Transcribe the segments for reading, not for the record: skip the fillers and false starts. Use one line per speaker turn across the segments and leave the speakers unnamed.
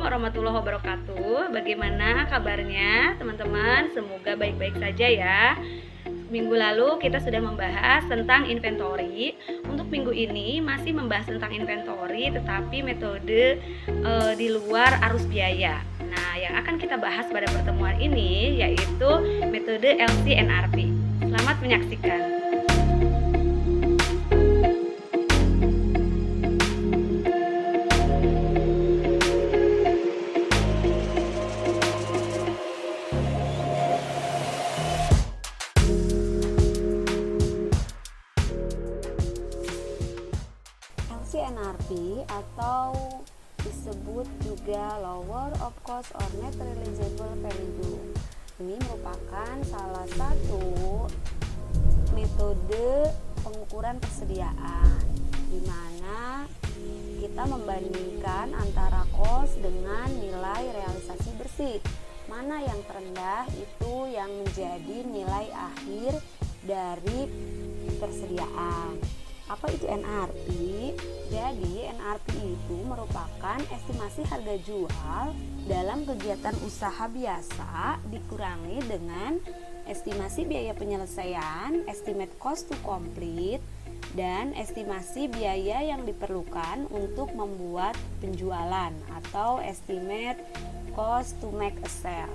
Assalamualaikum warahmatullahi wabarakatuh. Bagaimana kabarnya teman-teman? Semoga baik-baik saja ya. Minggu lalu kita sudah membahas tentang inventory. Untuk minggu ini masih membahas tentang inventory, tetapi metode di luar arus biaya. Nah, yang akan kita bahas pada pertemuan ini yaitu metode LCNRP. Selamat menyaksikan.
LCNRP atau disebut juga Lower of Cost or Net Realizable Value. Ini merupakan salah satu metode pengukuran persediaan di mana kita membandingkan antara cost dengan nilai realisasi bersih. Mana yang terendah itu yang menjadi nilai akhir dari persediaan. Apa itu NRP? Jadi NRP itu merupakan estimasi harga jual dalam kegiatan usaha biasa dikurangi dengan estimasi biaya penyelesaian, estimate cost to complete, dan estimasi biaya yang diperlukan untuk membuat penjualan atau estimate cost to make a sale.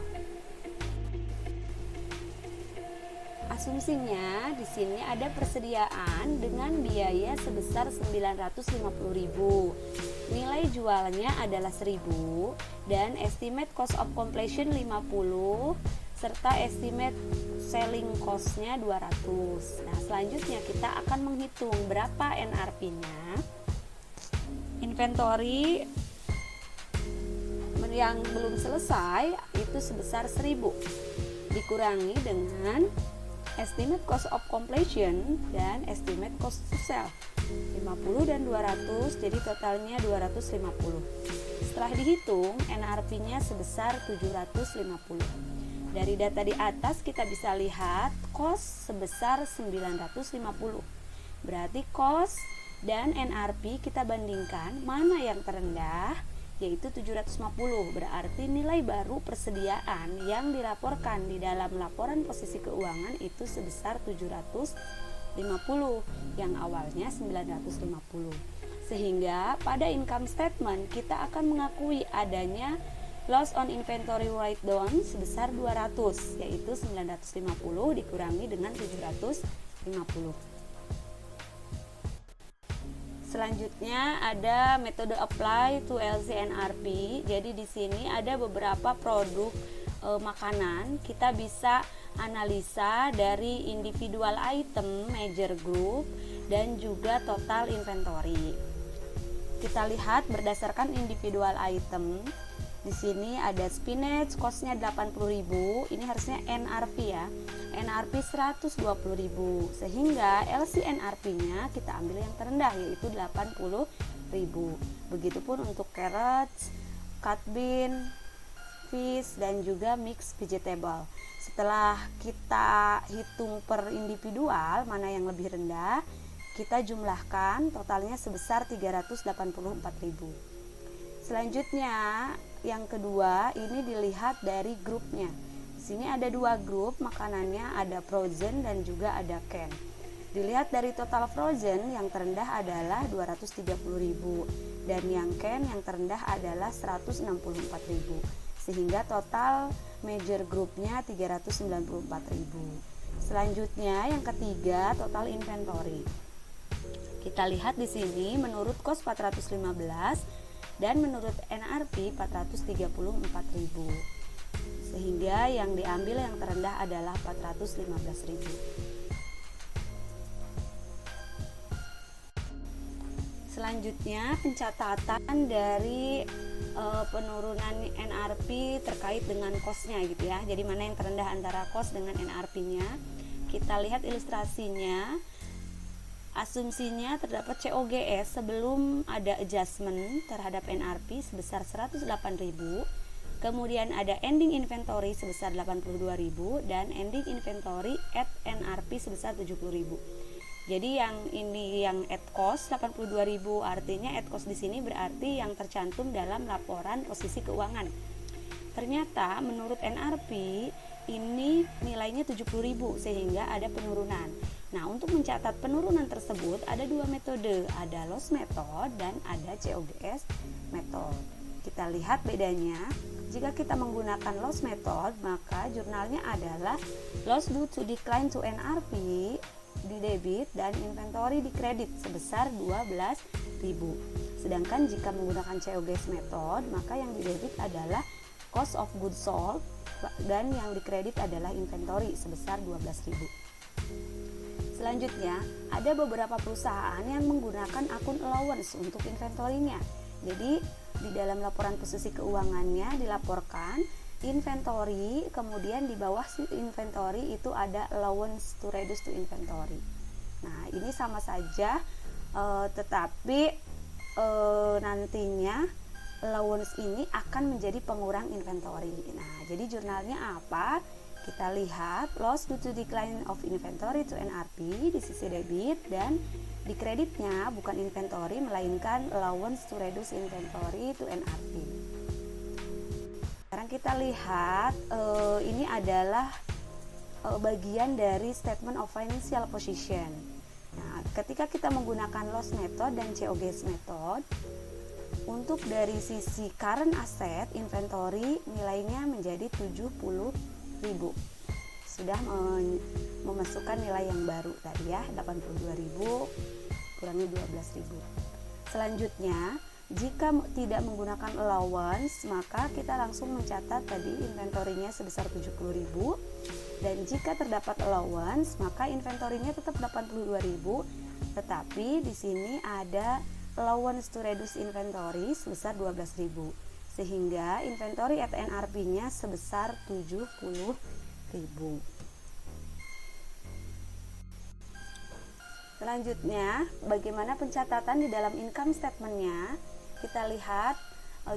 Asumsinya di sini ada persediaan dengan biaya sebesar 950.000. Nilai jualnya adalah 1.000 dan estimate cost of completion 50 serta estimate selling cost-nya 200. Nah, selanjutnya kita akan menghitung berapa NRP-nya. Inventory yang belum selesai itu sebesar 1.000 dikurangi dengan estimate cost of completion dan estimate cost to sell 50 dan 200, jadi totalnya 250. Setelah dihitung NRP-nya sebesar 750. Dari data di atas kita bisa lihat cost sebesar 950. Berarti cost dan NRP kita bandingkan mana yang terendah, yaitu 750. Berarti nilai baru persediaan yang dilaporkan di dalam laporan posisi keuangan itu sebesar 750 yang awalnya 950. Sehingga pada income statement kita akan mengakui adanya loss on inventory write down sebesar 200, yaitu 950 dikurangi dengan 750. Selanjutnya ada metode apply to LCNRP. Jadi di sini ada beberapa produk makanan. Kita bisa analisa dari individual item, major group, dan juga total inventory. Kita lihat berdasarkan individual item. Di sini ada spinach, costnya 80.000. Ini harusnya NRP ya. NRP 120.000, sehingga LCNRP-nya kita ambil yang terendah yaitu 80.000. Begitupun untuk carrots, cut bean, fish, dan juga mixed vegetable. Setelah kita hitung per individual mana yang lebih rendah, kita jumlahkan totalnya sebesar 384.000. Selanjutnya yang kedua ini dilihat dari grupnya. Di sini ada dua grup makanannya, ada frozen dan juga ada can. Dilihat dari total frozen yang terendah adalah 230.000 dan yang can yang terendah adalah 164.000. Sehingga total major groupnya 394.000. Selanjutnya yang ketiga total inventory. Kita lihat di sini menurut cost 415 dan menurut NRP 434.000. Sehingga yang diambil yang terendah adalah 415.000. Selanjutnya pencatatan dari penurunan NRP terkait dengan cost-nya gitu ya. Jadi mana yang terendah antara cost dengan NRP-nya. Kita lihat ilustrasinya. Asumsinya terdapat COGS sebelum ada adjustment terhadap NRP sebesar 108.000. Kemudian ada ending inventory sebesar 82.000 dan ending inventory at NRP sebesar 70.000. Jadi yang ini yang at cost 82.000, artinya at cost di sini berarti yang tercantum dalam laporan posisi keuangan. Ternyata menurut NRP ini nilainya 70.000 sehingga ada penurunan. Nah, untuk mencatat penurunan tersebut ada dua metode, ada loss method dan ada COGS method. Kita lihat bedanya. Jika kita menggunakan loss method, maka jurnalnya adalah loss due to decline to NRP di debit dan inventory di kredit sebesar 12.000. Sedangkan jika menggunakan COGS method, maka yang di debit adalah cost of goods sold dan yang di kredit adalah inventory sebesar 12.000. Selanjutnya, ada beberapa perusahaan yang menggunakan akun allowance untuk inventory-nya. Jadi, di dalam laporan posisi keuangannya dilaporkan inventory, kemudian di bawah si inventory itu ada allowance to reduce to inventory. Nah, ini sama saja, tetapi nantinya allowance ini akan menjadi pengurang inventory. Nah, jadi jurnalnya apa? Kita lihat loss due to decline of inventory to NRP di sisi debit, dan di kreditnya bukan inventory melainkan allowance to reduce inventory to NRP. Sekarang kita lihat ini adalah bagian dari statement of financial position. Nah, ketika kita menggunakan loss method dan COGS method, untuk dari sisi current asset inventory nilainya menjadi 70.000. Sudah memasukkan nilai yang baru tadi ya, 82.000 kurangi 12.000. Selanjutnya, jika tidak menggunakan allowance, maka kita langsung mencatat tadi inventorinya sebesar 70.000, dan jika terdapat allowance, maka inventorinya tetap 82.000, tetapi di sini ada allowance to reduce inventory sebesar 12.000, sehingga inventory at NRP-nya sebesar 70.000. Selanjutnya, bagaimana pencatatan di dalam income statement-nya? Kita lihat,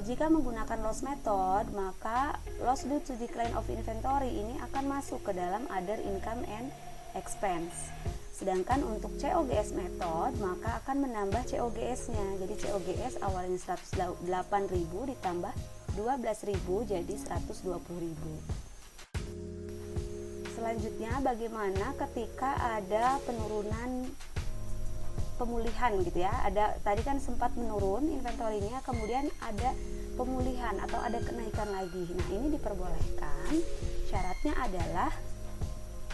jika menggunakan loss method, maka loss due to decline of inventory ini akan masuk ke dalam other income and expense. Sedangkan untuk COGS method, maka akan menambah COGS-nya. Jadi COGS awalnya 108.000 ditambah 12.000 jadi 120.000. Selanjutnya, bagaimana ketika ada pemulihan gitu ya. Ada tadi kan sempat menurun inventorinya, kemudian ada pemulihan atau ada kenaikan lagi. Nah, ini diperbolehkan. Syaratnya adalah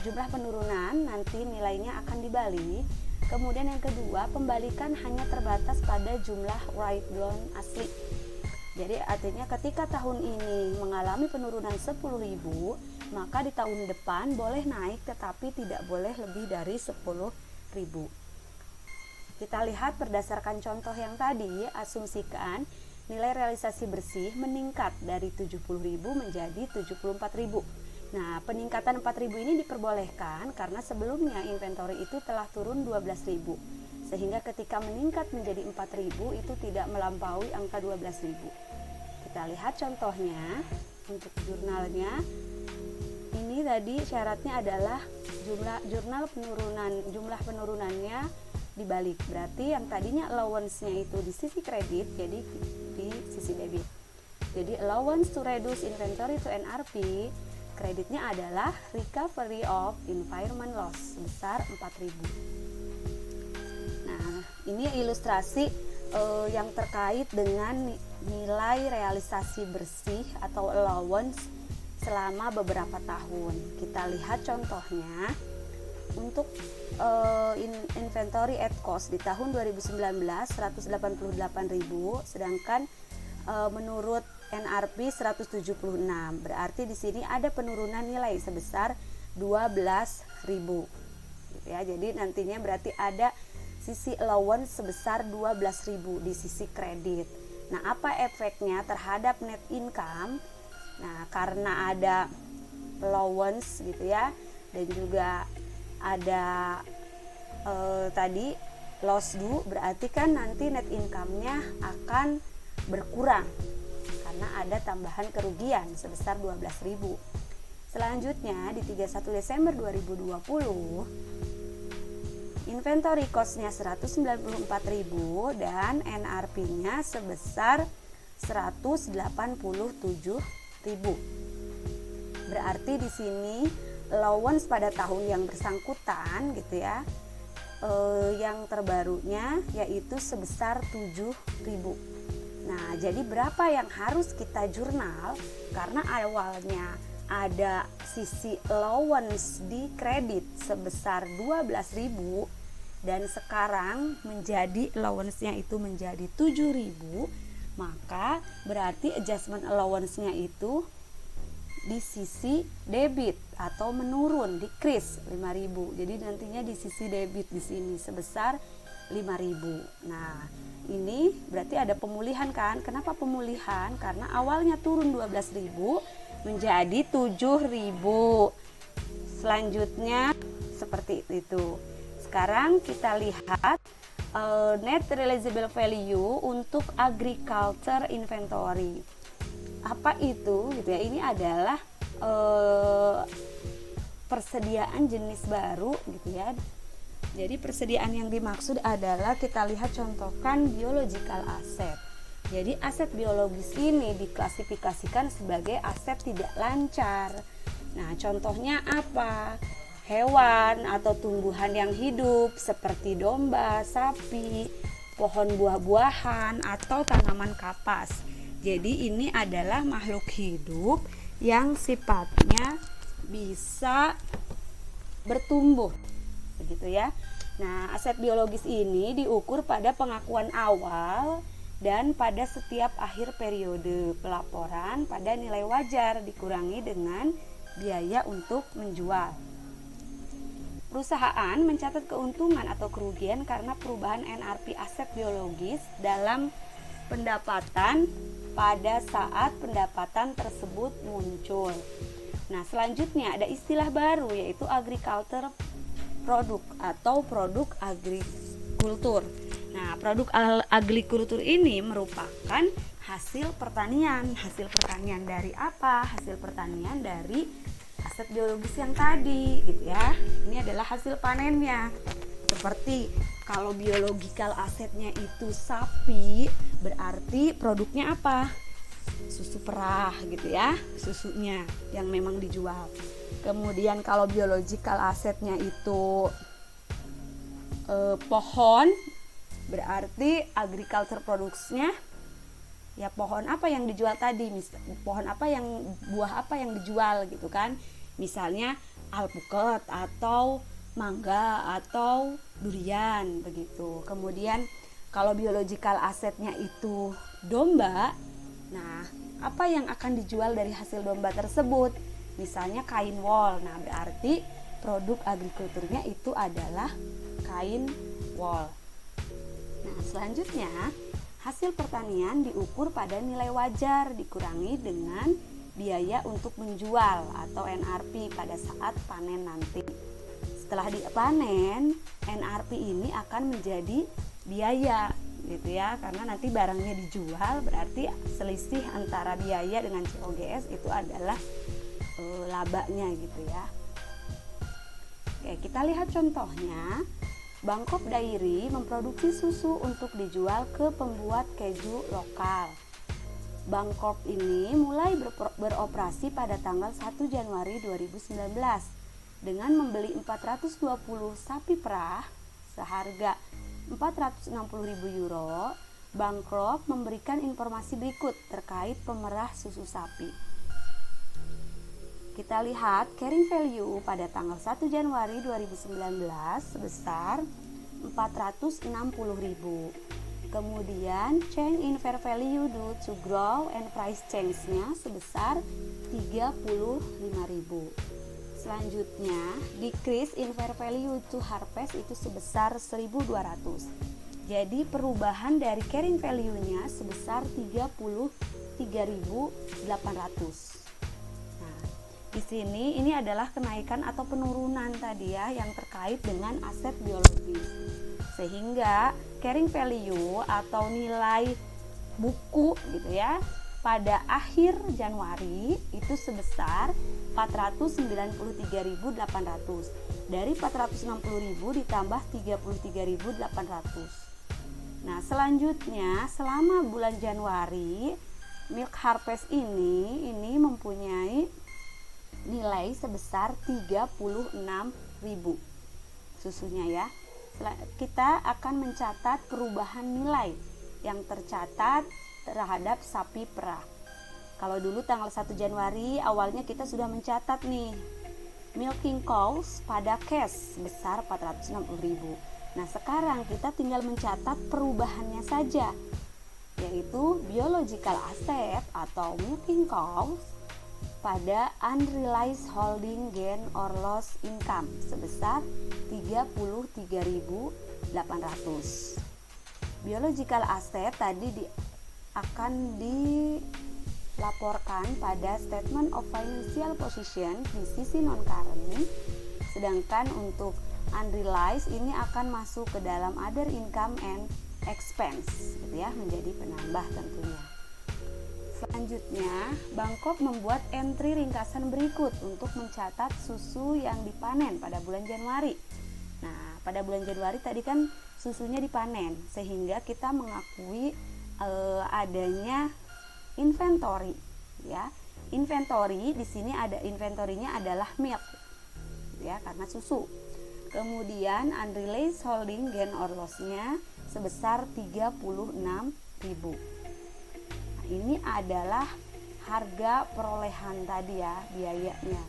jumlah penurunan nanti nilainya akan dibalik. Kemudian yang kedua, pembalikan hanya terbatas pada jumlah write down asli. Jadi artinya ketika tahun ini mengalami penurunan 10.000, maka di tahun depan boleh naik tetapi tidak boleh lebih dari 10.000. Kita lihat berdasarkan contoh yang tadi, asumsikan nilai realisasi bersih meningkat dari 70.000 menjadi 74.000. Nah, peningkatan 4.000 ini diperbolehkan karena sebelumnya inventory itu telah turun 12.000. Sehingga ketika meningkat menjadi 4.000 itu tidak melampaui angka 12.000. Kita lihat contohnya untuk jurnalnya. Ini tadi syaratnya adalah jumlah penurunannya dibalik, berarti yang tadinya allowance-nya itu di sisi kredit jadi di sisi debit. Jadi allowance to reduce inventory to NRP, kreditnya adalah recovery of environment loss sebesar 4.000. Nah, ini ilustrasi yang terkait dengan nilai realisasi bersih atau allowance selama beberapa tahun. Kita lihat contohnya. Untuk inventory at cost di tahun 2019 188.000, sedangkan menurut NRP 176. Berarti di sini ada penurunan nilai sebesar 12.000. Gitu ya. Jadi nantinya berarti ada sisi allowance sebesar 12.000 di sisi kredit. Nah, apa efeknya terhadap net income? Nah, karena ada allowance gitu ya, dan juga ada tadi loss due, berarti kan nanti net income-nya akan berkurang karena ada tambahan kerugian sebesar 12.000. Selanjutnya di 31 Desember 2020 Inventory cost-nya 194.000 dan NRP-nya sebesar 187.000. Berarti di sini allowance pada tahun yang bersangkutan gitu ya, yang terbarunya yaitu sebesar 7.000. Nah, jadi berapa yang harus kita jurnal? Karena awalnya ada sisi allowance di kredit sebesar 12.000 dan sekarang menjadi allowance-nya itu menjadi 7.000, maka berarti adjustment allowance-nya itu di sisi debit atau menurun, decrease 5.000. Jadi nantinya di sisi debit di sini sebesar 5.000. Nah, ini berarti ada pemulihan kan? Kenapa pemulihan? Karena awalnya turun 12.000 menjadi 7.000. Selanjutnya seperti itu. Sekarang kita lihat net realizable value untuk agriculture inventory. Apa itu gitu ya? Ini adalah persediaan jenis baru gitu ya. Jadi persediaan yang dimaksud adalah kita lihat contohkan biological asset. Jadi aset biologis ini diklasifikasikan sebagai aset tidak lancar. Nah, contohnya apa? Hewan atau tumbuhan yang hidup seperti domba, sapi, pohon buah-buahan atau tanaman kapas. Jadi ini adalah makhluk hidup yang sifatnya bisa bertumbuh, begitu ya. Nah, aset biologis ini diukur pada pengakuan awal dan pada setiap akhir periode pelaporan pada nilai wajar dikurangi dengan biaya untuk menjual. Perusahaan mencatat keuntungan atau kerugian karena perubahan NRP aset biologis dalam pendapatan pada saat pendapatan tersebut muncul. Nah, selanjutnya ada istilah baru yaitu agriculture produk atau produk agrikultur. Nah, produk agrikultur ini merupakan hasil pertanian. Hasil pertanian dari apa? Hasil pertanian dari aset biologis yang tadi gitu ya. Ini adalah hasil panennya. Seperti kalau biological asetnya itu sapi, berarti produknya apa? Susu perah gitu ya, susunya yang memang dijual. Kemudian kalau biological asetnya itu pohon, berarti agriculture productsnya ya pohon apa yang dijual tadi, pohon apa yang buah apa yang dijual gitu kan. Misalnya alpukat atau mangga atau durian begitu. Kemudian kalau biological asetnya itu domba, nah apa yang akan dijual dari hasil domba tersebut? Misalnya kain wol. Nah, berarti produk agrikulturnya itu adalah kain wol. Nah, selanjutnya hasil pertanian diukur pada nilai wajar dikurangi dengan biaya untuk menjual atau NRP pada saat panen nanti. Setelah dipanen, NRP ini akan menjadi biaya gitu ya, karena nanti barangnya dijual, berarti selisih antara biaya dengan COGS itu adalah labanya gitu ya. Oke, kita lihat contohnya. Bangkok Dairy memproduksi susu untuk dijual ke pembuat keju lokal. Bangkok ini mulai beroperasi pada tanggal 1 Januari 2019 dengan membeli 420 sapi perah seharga 460.000 euro. Bangkok memberikan informasi berikut terkait pemerah susu sapi. Kita lihat carrying value pada tanggal 1 Januari 2019 sebesar 460.000. Kemudian change in fair value due to grow and price change-nya sebesar 35.000. Selanjutnya, decrease in fair value to harvest itu sebesar 1.200. Jadi perubahan dari carrying value-nya sebesar 33.800. Di sini ini adalah kenaikan atau penurunan tadi ya yang terkait dengan aset biologis. Sehingga carrying value atau nilai buku gitu ya pada akhir Januari itu sebesar 493.800. Dari 460.000 ditambah 33.800. Nah, selanjutnya selama bulan Januari Milk Harvest ini mempunyai nilai sebesar 36.000 susunya ya. Kita akan mencatat perubahan nilai yang tercatat terhadap sapi perah. Kalau dulu tanggal 1 Januari awalnya kita sudah mencatat nih milking cows pada cash sebesar 460.000. Nah, sekarang kita tinggal mencatat perubahannya saja, yaitu biological asset atau milking cows pada unrealized holding gain or loss income sebesar 33.800. Biological asset tadi akan dilaporkan pada statement of financial position di sisi non current, sedangkan untuk unrealized ini akan masuk ke dalam other income and expense gitu ya, menjadi penambah tentunya. Selanjutnya, Bangkok membuat entry ringkasan berikut untuk mencatat susu yang dipanen pada bulan Januari. Nah, pada bulan Januari tadi kan susunya dipanen, sehingga kita mengakui adanya inventory ya. Inventory di sini ada inventorinya adalah milk ya, karena susu. Kemudian unrealized holding gain or loss-nya sebesar 36.000. Ini adalah harga perolehan tadi ya, biayanya.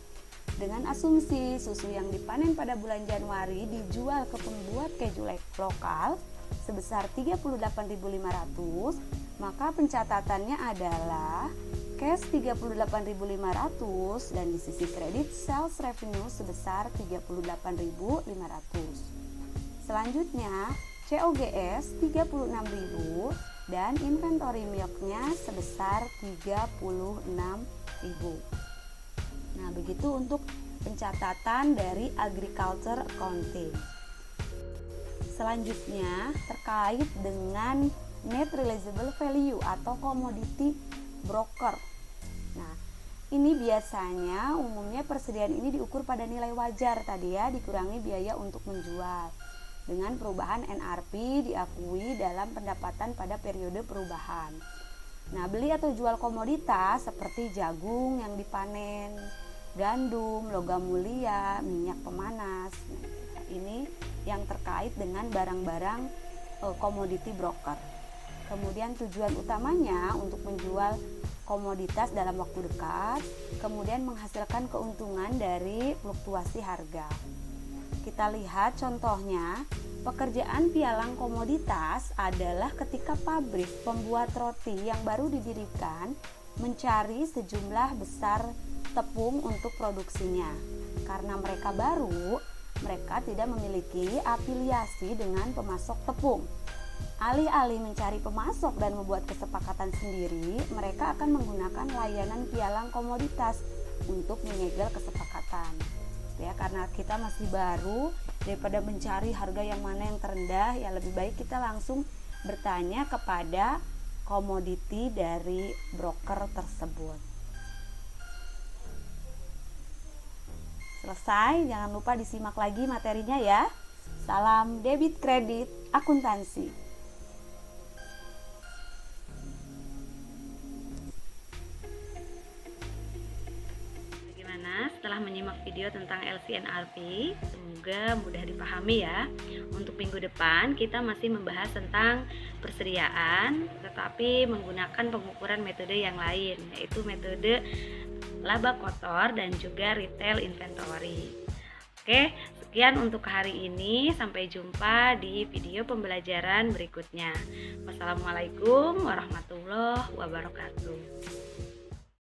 Dengan asumsi susu yang dipanen pada bulan Januari dijual ke pembuat keju lokal sebesar 38.500, maka pencatatannya adalah cash 38.500 dan di sisi kredit sales revenue sebesar 38.500. Selanjutnya COGS 36.000 dan inventory milknya sebesar 36.000. Nah, begitu untuk pencatatan dari agriculture accounting. Selanjutnya terkait dengan net realizable value atau commodity broker. Nah, ini biasanya umumnya persediaan ini diukur pada nilai wajar tadi ya, dikurangi biaya untuk menjual. Dengan perubahan NRP diakui dalam pendapatan pada periode perubahan. Nah, beli atau jual komoditas seperti jagung yang dipanen, gandum, logam mulia, minyak pemanas. Nah, ini yang terkait dengan barang-barang komoditi broker. Kemudian tujuan utamanya untuk menjual komoditas dalam waktu dekat, kemudian menghasilkan keuntungan dari fluktuasi harga. Kita lihat contohnya, pekerjaan pialang komoditas adalah ketika pabrik pembuat roti yang baru didirikan mencari sejumlah besar tepung untuk produksinya. Karena mereka baru, mereka tidak memiliki afiliasi dengan pemasok tepung. Alih-alih mencari pemasok dan membuat kesepakatan sendiri, mereka akan menggunakan layanan pialang komoditas untuk menyegel kesepakatan. Ya, karena kita masih baru, daripada mencari harga yang mana yang terendah, ya lebih baik kita langsung bertanya kepada komoditi dari broker tersebut. Selesai, jangan lupa disimak lagi materinya ya. Salam debit kredit akuntansi.
Setelah menyimak video tentang LCNRP, semoga mudah dipahami ya. Untuk minggu depan kita masih membahas tentang persediaan, tetapi menggunakan pengukuran metode yang lain, yaitu metode laba kotor dan juga retail inventory. Oke, sekian untuk hari ini. Sampai jumpa di video pembelajaran berikutnya. Wassalamualaikum warahmatullahi wabarakatuh.